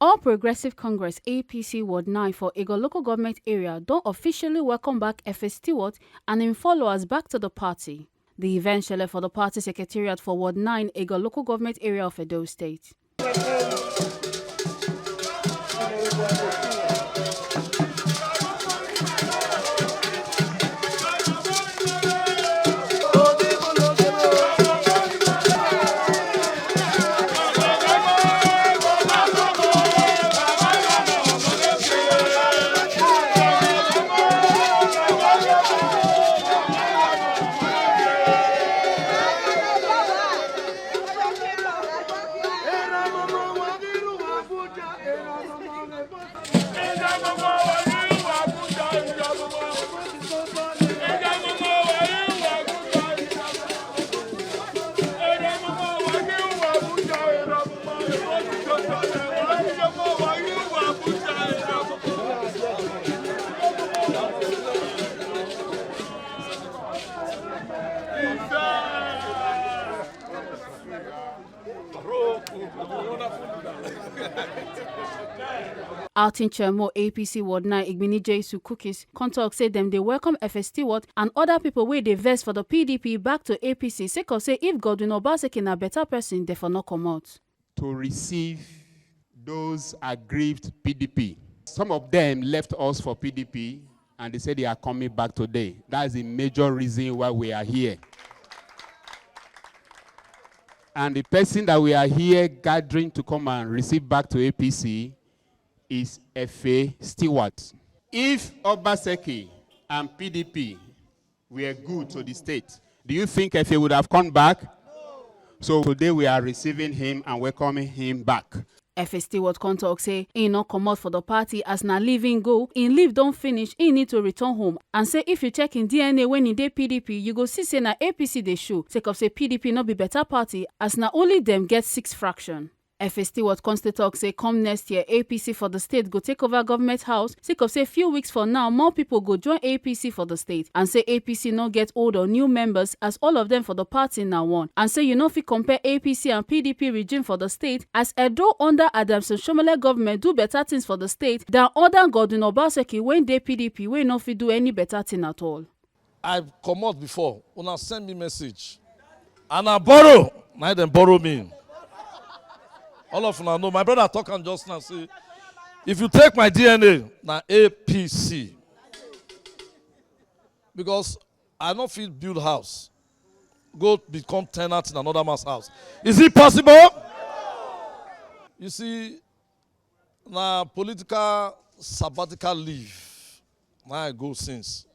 All Progressive Congress APC Ward 9 for Egor local government area don't officially welcome back Efe Stewart and him followers back to the party. The event shele for the party secretariat for Ward 9 Egor local government area of Edo State. Acting Chairman APC Ward 9 Igbini Jesu Cookies Contalk say them they welcome Efe Stewart and other people wey dey vex for the PDP back to APC sake of say if Godwin Obaseki na better person they for not come out. To receive those aggrieved PDP. Some of them left us for PDP and they said they are coming back today. That's the major reason why we are here. And the person that we are here gathering to come and receive back to APC is Efe Stewart. If Obaseki and PDP were good to the state, do you think Efe would have come back? No. So today we are receiving him and welcoming him back. Efe Stewart Contalk say he not come out for the party as na leaving go. In leave don't finish, he need to return home. And say if you check in DNA when in dey PDP, you go see say na APC they show. Sake of say PDP not be better party as na only them get 6 fraction. Efe Stewart Constantly talk say come next year APC for the state go take over government house. Sake of say few weeks from now more people go join APC for the state and say APC no get old or new members as all of them for the party now one. And say you know fit compare APC and PDP regime for the state as Edo under Adamson Shomole government do better things for the state than other Godwin Obaseki when they PDP wey no fit do any better thing at all. I've come out before una send me message and I borrow now them borrow me. All of you know, my brother talking just now say, if you take my DNA, now APC. Because I don't feel build house. Go become tenant in another man's house. Is it possible? No. You see, now political sabbatical leave. Now I go since.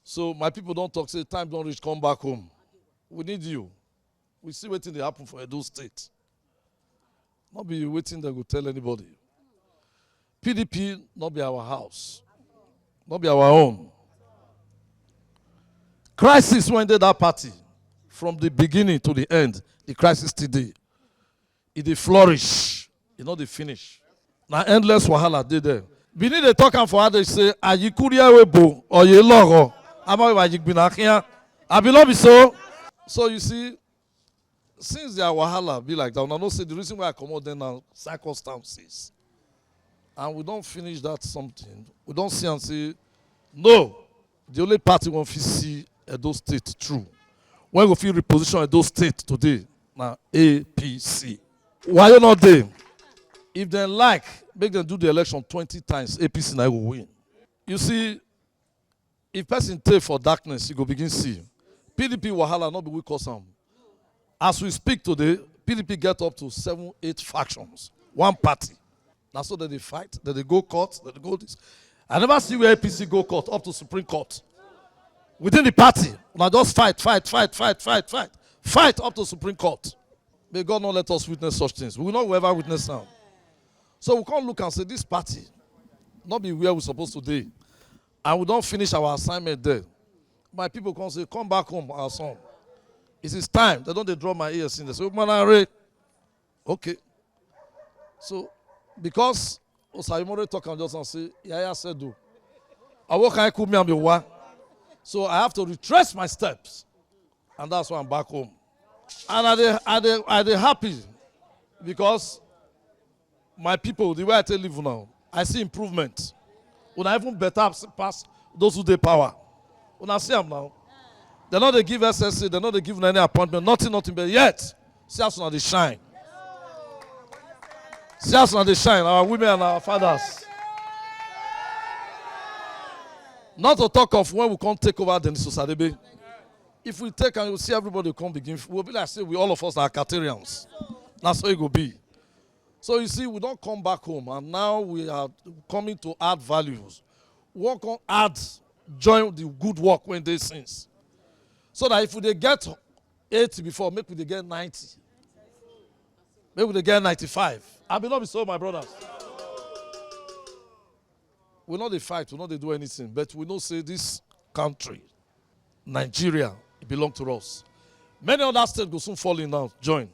So my people don't talk, say time don't reach, come back home. We need you. We see what thing they happen for Edo State. Not be waiting they go tell anybody. PDP not be our house. Not be our own. Crisis when they that party. From the beginning to the end, the crisis today. It dey flourish. It not the finish. Now endless wahala dey there. We need to talk for how they say, Ayikuria webo or ye logo. Ama wajigbinakia. I belong be so. So you see, since their wahala be like that, I know say the reason why I come out then now circumstances. And we don't finish that something. We don't see and say, no, the only party won't see Edo State true. When we feel reposition Edo State today, now APC. Why you not there? If they like, make them do the election 20 times, APC now will win. You see, if person take for darkness, you go begin see. PDP wahala not be weak or some. As we speak today, PDP get up to 7-8 factions. One party. That's so that they fight, that they go court, that they go this. I never see where APC go court, up to Supreme Court. Within the party, now just fight up to Supreme Court. May God not let us witness such things. We will not ever witness now. So we can't look and say this party, not be where we're supposed to be. And we don't finish our assignment there. My people can say, come back home, our son. It is time. They don't they draw my ears in. They say, okay. So, because Osayimore talk and just say, Yaya said do. I walk and cool me and be one. So I have to retrace my steps. And that's why I'm back home. And I they happy because my people, the way I tell you now, I see improvement. When I even better pass those who they power. When I see them now, they're not they give SSC, they're not they give any appointment, nothing, but yet, see us now they shine. See us now they shine, our women and our fathers. Not to talk of when we can't take over the society. If we take and you see everybody come begin, we'll be like, say, we all of us are Carterians. That's how it will be. So you see, we don't come back home, and now we are coming to add values. We want to add, join the good work when they since. So that if they get 80 before, maybe they get 90. Maybe they get 95. I will not be so, my brothers. We know they fight, we know they do anything, but we know say this country, Nigeria, it belongs to us. Many other states go soon fall in now, join.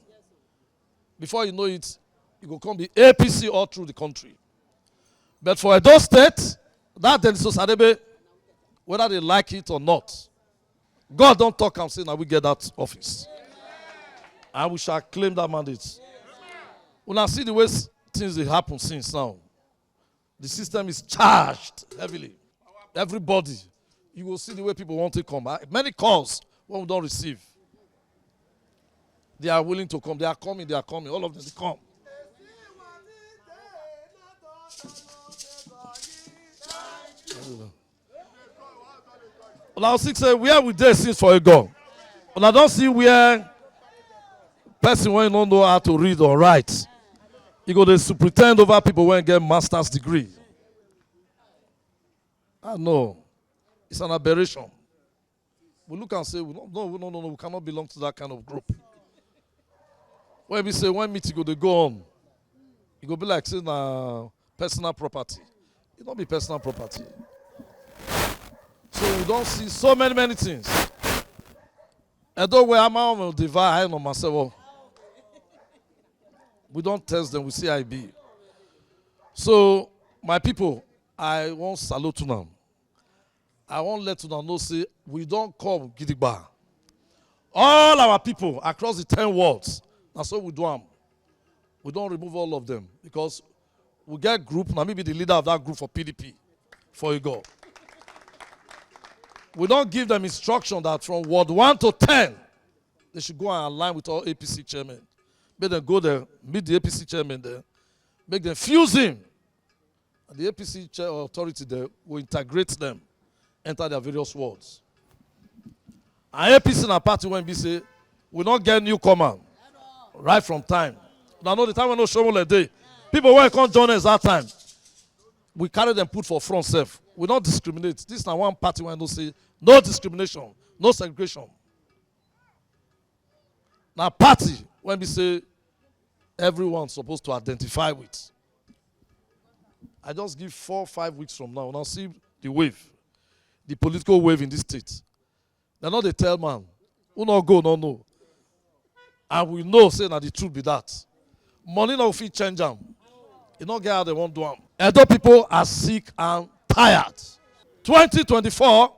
Before you know it, you go come be APC all through the country. But for those states, that then society, whether they like it or not, God don't talk and say, now we get that office. And we shall claim that mandate. When I see the way things they happen since now, the system is charged heavily. Everybody, you will see the way people want to come. Many calls when we don't receive. They are willing to come. They are coming. All of them, they come. Now, six say, where we there since for a go? And I don't see where person when don't know how to read or write. You go to pretend over people when get master's degree. I know. It's an aberration. We look and say, no, we cannot belong to that kind of group. When we say one meeting they go on, it go be like saying personal property. It don't be personal property. So we don't see so many things. And though where I'm on divide, I know myself. We don't test them, we see IB. So, my people, I won't salute to them. I won't let you know, say, we don't come Gidigba. All our people across the 10 worlds, that's what we do them. We don't remove all of them because we get group, now maybe the leader of that group for PDP, for Egor. We don't give them instruction that from ward 1 to 10, they should go and align with all APC chairmen. Make them go there, meet the APC chairman there, make them fuse him. And the APC authority there will integrate them, enter their various wards. And APC and a party when we say, we don't get newcomer right from time. Now, know the time when no show like day. People when can't join us that time. We carry them put for front self. We don't discriminate. This is not one party when they say no discrimination, no segregation. Now, party when we say everyone's supposed to identify with. I just give 4 or 5 weeks from now, and I'll see the wave, the political wave in this state. They're not the tell man, who not go, no know. And we know, say that the truth be that. Money no fit change them. You don't get how they won't do them. Although people are sick and tired. 2024,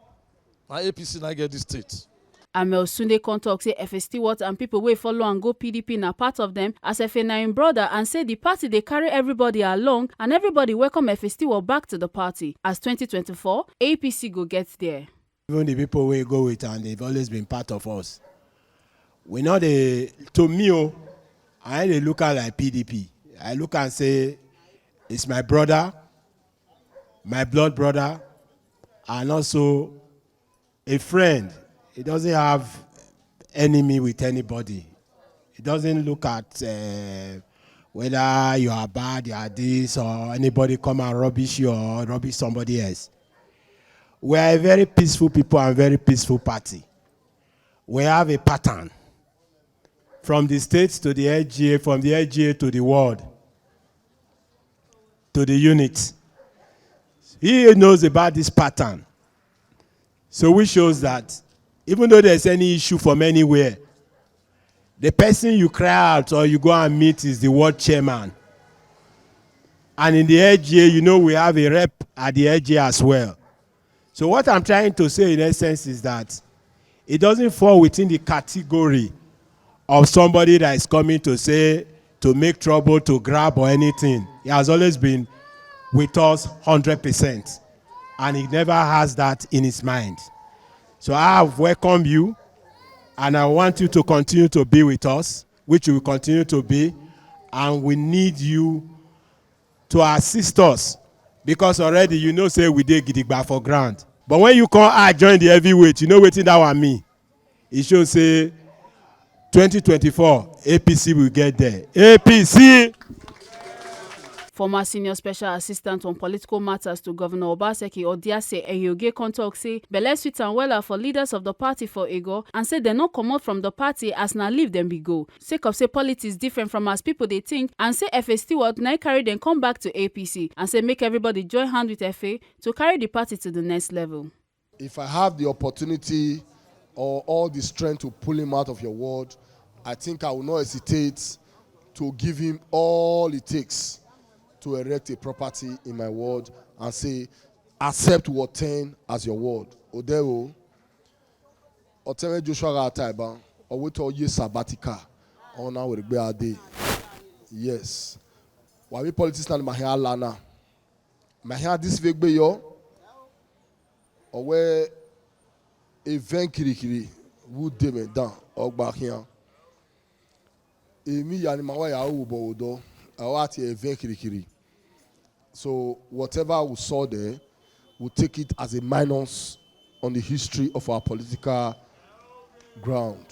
now APC now get this state. Amel Sunday talk say Efe Stewart and people wey follow and go PDP na part of them as Efe na him brother and say the party they carry everybody along and everybody welcome Efe Stewart back to the party. As 2024, APC go get there. Even the people we go with and they've always been part of us. We know to me, I look at like PDP. I look and say, it's my brother, my blood brother, and also a friend. He doesn't have enemy with anybody. He doesn't look at whether you are bad, you are this, or anybody come and rubbish you or rubbish somebody else. We are a very peaceful people and very peaceful party. We have a pattern. From the states to the LGA, from the LGA to the world, to the unit. He knows about this pattern. So which shows that even though there's any issue from anywhere, the person you cry out or you go and meet is the world chairman. And in the LGA, you know we have a rep at the LGA as well. So what I'm trying to say in essence is that it doesn't fall within the category of somebody that is coming to say to make trouble, to grab or anything. He has always been with us 100%. And he never has that in his mind. So I have welcomed you, and I want you to continue to be with us, which you will continue to be, and we need you to assist us, because already you know say we dey gidigba for ground. But when you come join the heavyweight, you know wetin that one mean. It shows say 2024 APC will get there. APC. Former senior special assistant on political matters to Governor Obaseki Odiase Eyoge talk say belle sweet and wella for leaders of the party for Egor, and say dem no comot from the party as na leave dem be go. Sake of say politics different from as people dey think, and say Efe Stewart na carry dem come back to APC, and say make everybody join hand with Efe to carry the party to the next level. If I have the opportunity or all the strength to pull him out of your ward, I think I will not hesitate to give him all it takes to erect a property in my ward and say, accept to attend as your ward. Odero, Oteme Joshua Gataiba, or wait all year sabbatica, or now with a day. Yes. Why we politicians and Mahia Lana? Mahia this week be yo, or where a venkiri would deme down, or back here. Emi yani mawaya ubo odo. So whatever we saw there, we'll take it as a minus on the history of our political ground.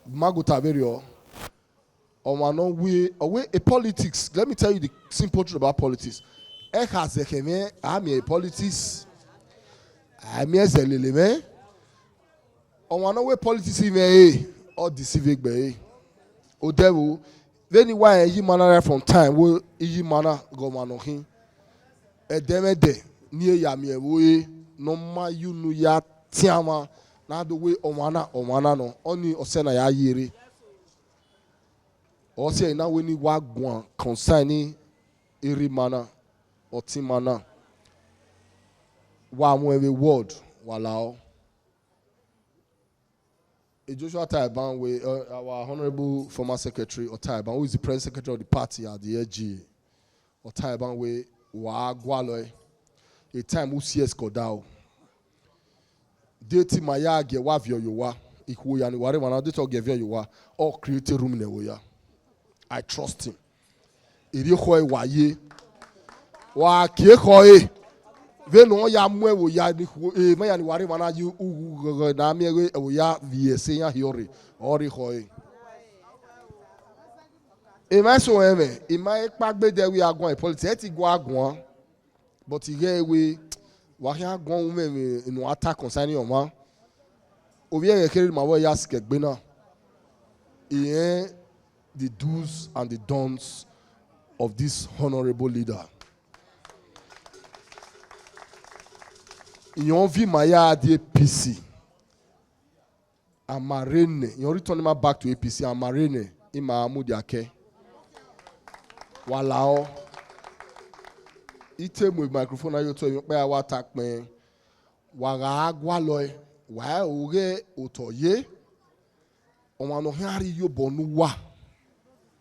Mago Taverio, a politics. Let me tell you the simple truth about politics. I'm a politics. I'm a zeleleme. On politics or deceiving bay. Odevu. Then why he manner from time will he manner go manohin. A demede near Yamie way no ma you no ya tiama na the way omana no only osena ya yiri. Or say now when you walk one concerning iri mana or timana. Wa mwe word walao. Joshua Taiban, our honorable former secretary, or Taiban, who is the president secretary of the party at the AG, or Taiban, we wa gwaloy. A time who sees Kodao. Deti maya ge wa vio yuwa. Iku yani ware wana deti ge vio yuwa. Or create a room newoya. I trust him. Iri khoe wa ye. Wa kie khoe. Veno ya mwewo ya ni maya ni wari wana yu na miye ya VSA ya hiori ori hoi. Ima so eme ima ekpagbe de we agon politics eti go agon but ige we wa ya agon ume no attack concerning oma obi e kere ma wo ya skegbe na the do's and the don'ts of this honorable leader. Yon vi maya di APC. Amarene. Yon return him back to APC. Amarene. Ima amudi ake. Walao. Ite with microphone ayo to yon pe awa attack me. Waga agwa loy. Wa oge otoye. Omano hari yo bonu wa.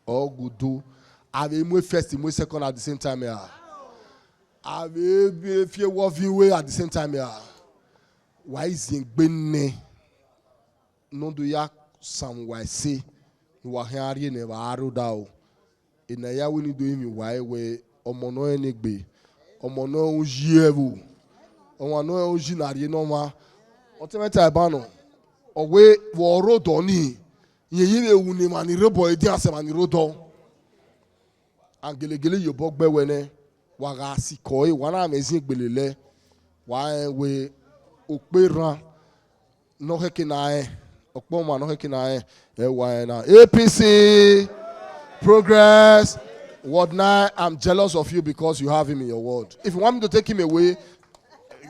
O gudu. Ave mwe first, mwe second at the same time ya. I will fear walking way at the same time. Why is it bene? No do ya some why say you are here never arrow down. In a ya we need doing me why way or mono enigbe or mono jevu or mono ojinari no ma ultimately abano or way war road on ye uni mani robo edias mani rodo and gelegele your bog bewene. Waga sikoi wana amazing belele wa we okperan no hekinae okpoma no hekinae e wa na APC progress ward 9. I'm jealous of you because you have him in your ward. If you want me to take him away,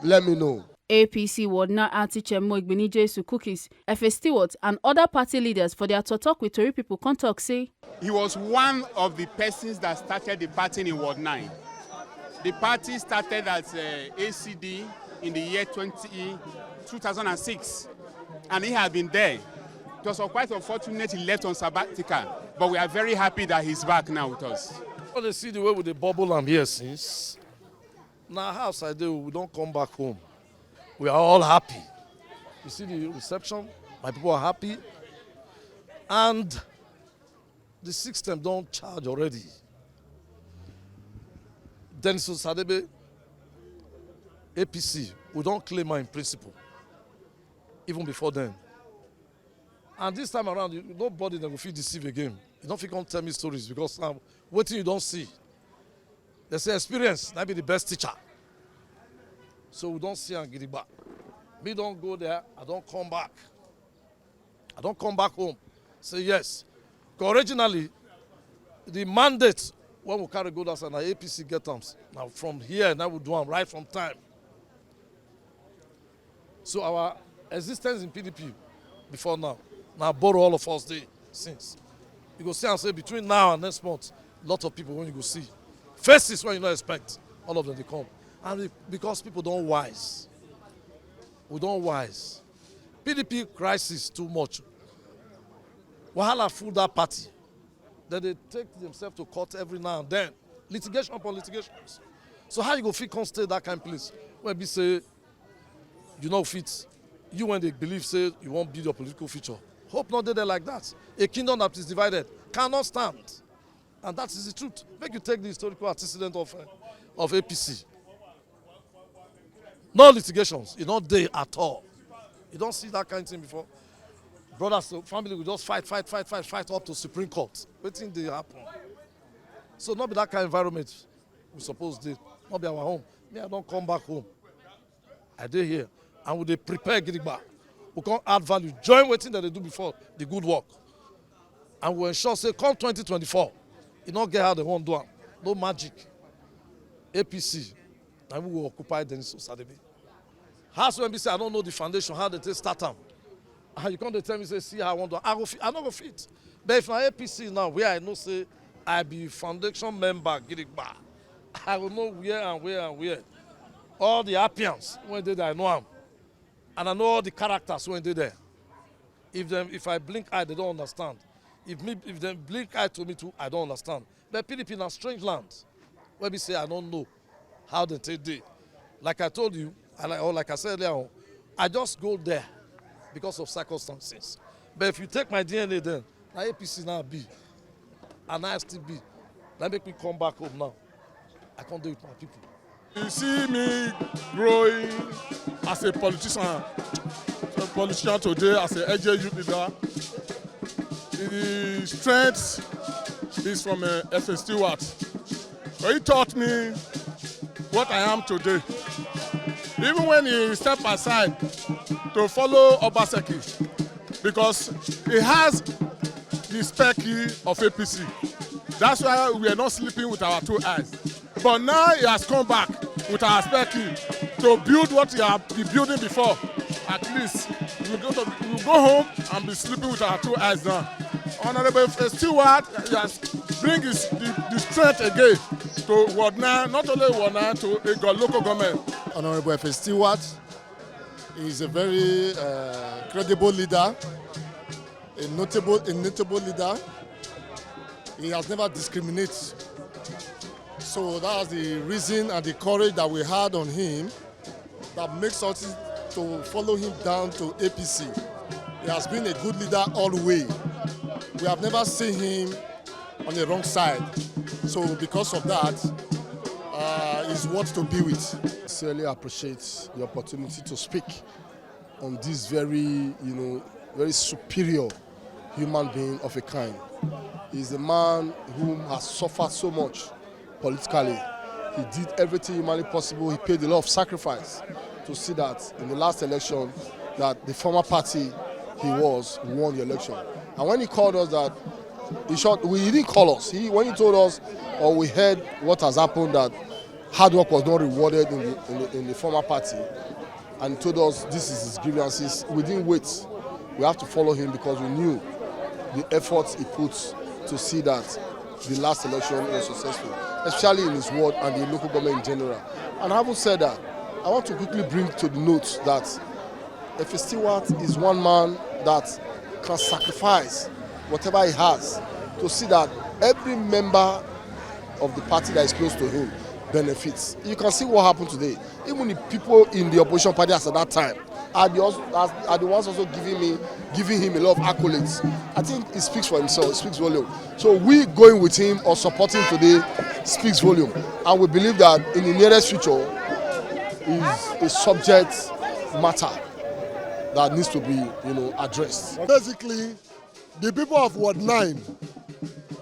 let me know. APC Ward 9 Anti-Chemo Igbenije Su Cookies, Efe Stewart and other party leaders for their talk with Tori people contact say He was one of the persons that started the party in Ward 9. The party started as ACD in the year 2006, and he had been there. It was quite unfortunate he left on sabbatical. But we are very happy that he's back now with us. When they see the way with the bubble I'm here since, now house I do, we don't come back home. We are all happy. You see the reception, my people are happy. And the system don't charge already. Then so Sadebe, APC, we don't claim her in principle, even before then. And this time around, nobody that will feel deceived again. You don't feel come tell me stories because now, waiting you don't see. They say experience, that be the best teacher. So we don't see and get it back. Me don't go there, I don't come back. I don't come back home. Say yes. Because originally, the mandate when we carry go outside, now APC get them. Now from here, now we do them right from time. So our existence in PDP before now borrow all of us day since. You go see and say between now and next month, a lot of people when you go see. Faces when you don't expect, all of them they come. And because people don't wise. We don't wise. PDP crisis too much. Wahala fool that party. Then they take themselves to court every now and then. Litigation upon litigations. So how you go fit can't stay that kind of place? When we say, you know fit, you when they believe say you won't build your political future. Hope not they there like that. A kingdom that is divided cannot stand. And that is the truth. Make you take the historical antecedent of APC. No litigations. You don't there at all. You don't see that kind of thing before. Brothers, family will just fight up to Supreme Court. Waiting they happen. So not be that kind of environment we suppose to. Not be our home. Me, I don't come back home. I did here. And we they prepare getting back. We can add value. Join waiting that they do before the good work. And we ensure say come 2024. You don't get how they won't do it. No magic. APC. And we will occupy the Sadebe. House when we say I don't know the foundation, how they start them. And you can't tell me say see how I want to. I not go fit. But if I APC now, where I know say I be foundation member, get it back. I will know where. All the appearance when they there, I know them. And I know all the characters when they there. If I blink eye, they don't understand. If they blink eye to me too, I don't understand. But PDP in a strange land. Where we say I don't know how they take it. Like I told you, or like I said earlier, I just go there because of circumstances. But if you take my DNA then, now APC now be, and I still be. That make me come back home now. I can't do it with my people. You see me growing as a politician today, as an AJ youth leader. The strength is from Efe Stewart. So he taught me what I am today. Even when he stepped aside to follow Obaseki, because he has the spare key of APC. That's why we are not sleeping with our two eyes. But now he has come back with our spare key to build what he has been building before. At least we'll go home and be sleeping with our two eyes now. Honorable Efe Stewart has bring the strength again to Ward 9, not only Ward 9, to Egor local government. Honorable Efe Stewart is a very credible leader, a notable leader. He has never discriminated. So that's the reason and the courage that we had on him that makes us to follow him down to APC. He has been a good leader all the way. We have never seen him on the wrong side. So because of that, he's worth to be with. I sincerely appreciate the opportunity to speak on this very superior human being of a kind. He's a man who has suffered so much politically. He did everything humanly possible. He paid a lot of sacrifice to see that in the last election that the former party he won the election. And when he called us that, he didn't call us. When he told us, or we heard what has happened, that hard work was not rewarded in the former party, and told us this is his grievances, we didn't wait. We have to follow him because we knew the efforts he puts to see that the last election was successful, especially in his ward and the local government in general. And having said that, I want to quickly bring to the note that Efe Stewart is one man that can sacrifice whatever he has to see that every member of the party that is close to him benefits. You can see what happened today. Even the people in the opposition party at that time are the ones also giving him a lot of accolades. I think it speaks for himself, it speaks volume. So we going with him or supporting today speaks volume. And we believe that in the nearest future is a subject matter that needs to be, addressed. Basically, the people of Ward 9,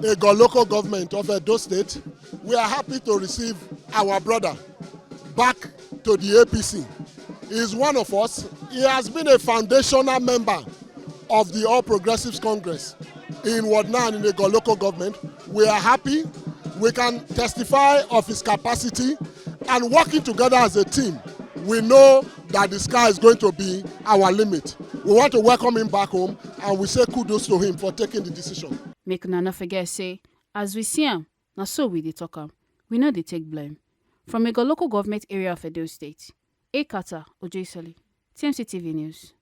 Egor local government of Edo State, we are happy to receive our brother back to the APC. He is one of us. He has been a foundational member of the All Progressives Congress in Ward 9 in Egor local government. We are happy. We can testify of his capacity, and working together as a team, we know that the sky is going to be our limit. We want to welcome him back home, and we say kudos to him for taking the decision. Make una no forget say, as we see him, na so we dey talk am. We know they take blame. From Egor local government area of Edo State, Ekata Ojeisoli, TMC TV News.